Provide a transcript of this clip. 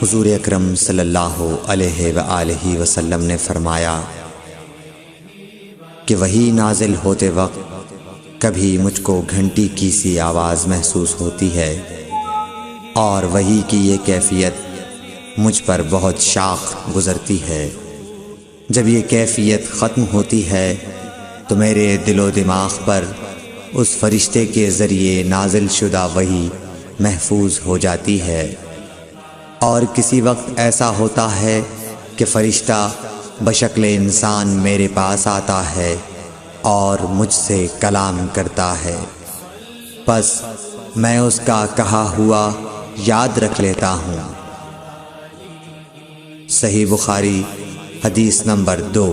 حضور اکرم صلی اللہ علیہ وآلہ وسلم نے فرمایا کہ وحی نازل ہوتے وقت کبھی مجھ کو گھنٹی کی سی آواز محسوس ہوتی ہے، اور وحی کی یہ کیفیت مجھ پر بہت شاخ گزرتی ہے۔ جب یہ کیفیت ختم ہوتی ہے تو میرے دل و دماغ پر اس فرشتے کے ذریعے نازل شدہ وحی محفوظ ہو جاتی ہے، اور کسی وقت ایسا ہوتا ہے کہ فرشتہ بشکل انسان میرے پاس آتا ہے اور مجھ سے کلام کرتا ہے، پس میں اس کا کہا ہوا یاد رکھ لیتا ہوں۔ صحیح بخاری حدیث نمبر 2۔